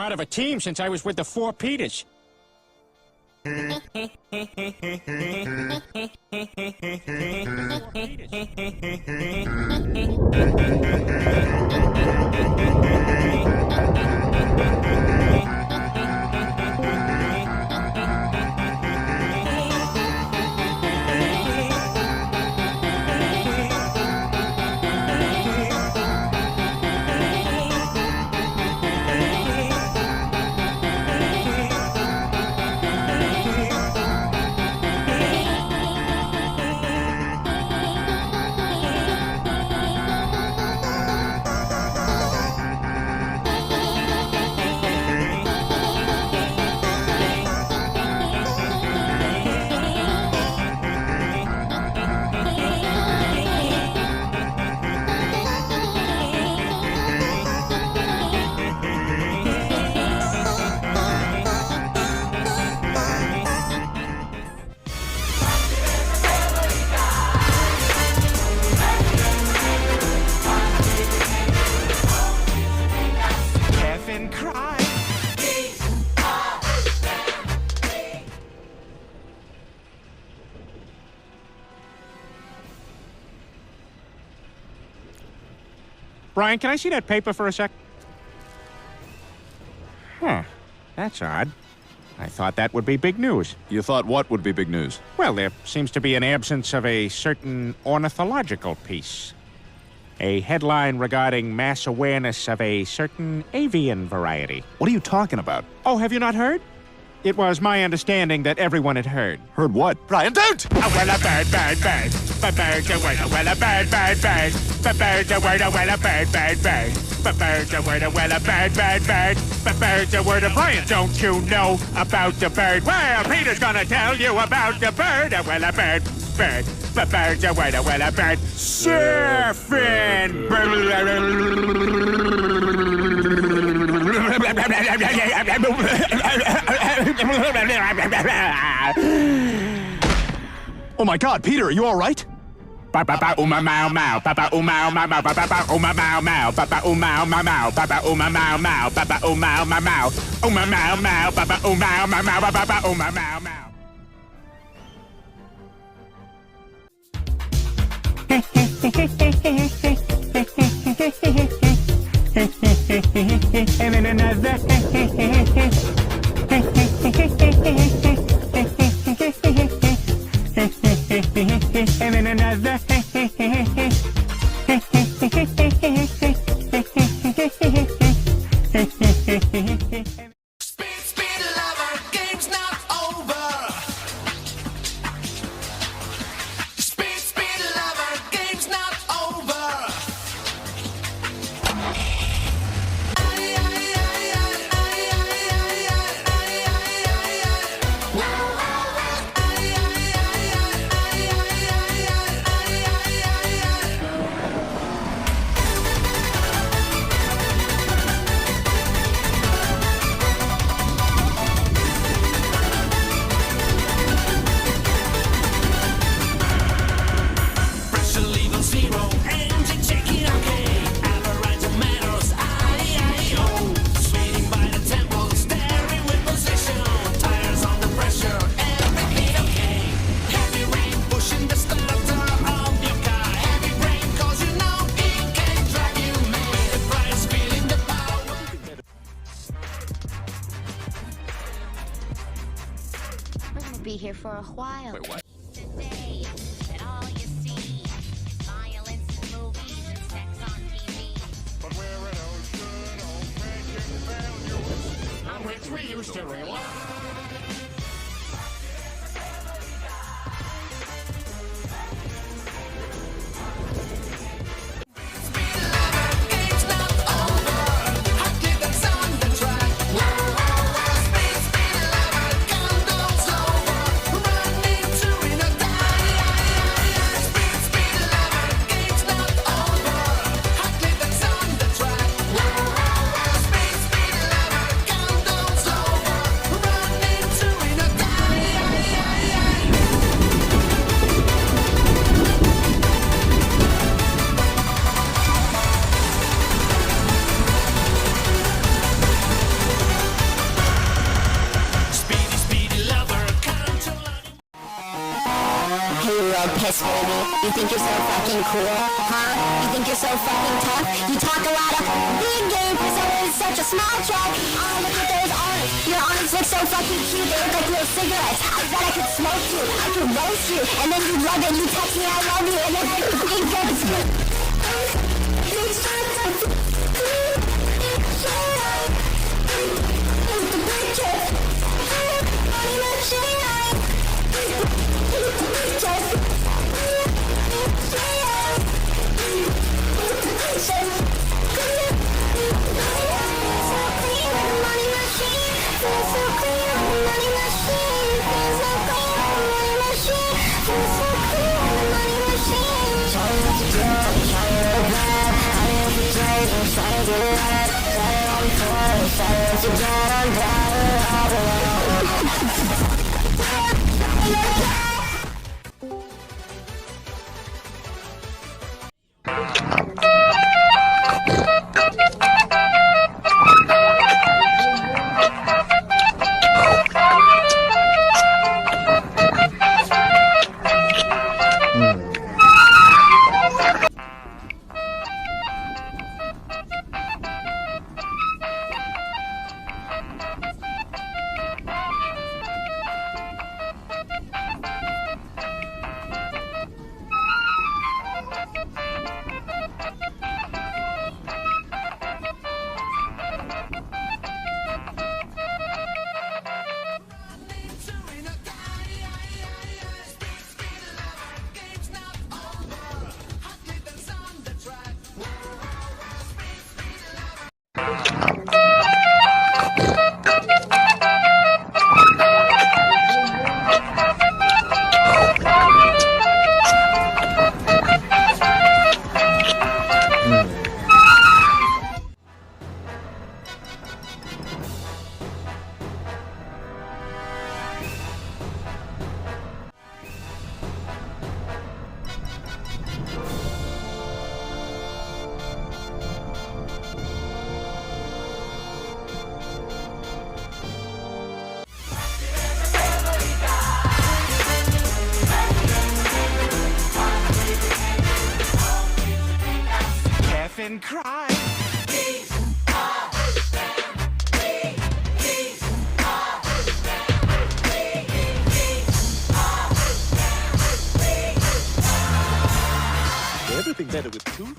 part of a team since I was with the Four Peters. Brian, can I see that paper for a sec? Huh. That's odd. I thought that would be big news. You thought what would be big news? Well, there seems to be an absence of a certain ornithological piece. A headline regarding mass awareness of a certain avian variety. What are you talking about? Oh, have you not heard? It was my understanding that everyone had heard. Heard what? Brian, don't! Oh, well, a bird, bird, bird. A bird, a word, a well, a bird, bird, bird. A bird, a word, a well, a bird, bird, bird. A bird, a word, a well, a bird, bird, bird. A bird, a word, a Brian, don't you know about the bird? Well, Peter's gonna tell you about the bird. A well, a bird, bird. A bird, a word, a well, a bird. Surfing! Oh my God, Peter, are you all right? Papa uma mau mau, papa uma mau mau, papa uma mau mau, papa uma mau mau, papa uma mau mau, papa uma mau mau, uma mau mau, papa uma mau mau, papa uma mau mau. And then another. And then another. Speed lover, game's not over. Speed lover, game's not over. Pressure level 0, engine checking okay. Average metals, I-I-O. Speeding by the tempo, steering with position. Tires under pressure, everything okay. Heavy rain pushing the starter of your car. Heavy brain cause you know it can drive you mad. The price feeling the power. We're gonna be here for a while. Wait, what? Today, and all you see, violence in movies and sex on TV. But where are those good old friendship values on which we used to rely? Speed lover, game's not over. Hot kid that's on the track. Speed lover, countdown's over. Run into in a die. Speed lover, game's not over. Hot kid that's on the track. Speed lover, countdown's over. Run piss, baby. You think you're so fucking cool, huh? You think you're so fucking tough? You talk a lot of big game, so it's such a small truck. Oh, look at those arms. Your arms look so fucking cute. They look like little cigarettes. I bet I could smoke you. I could roast you. And then you love it. You text me, I love you. And then I fucking ghost you. Griffin cried. Everything better with two.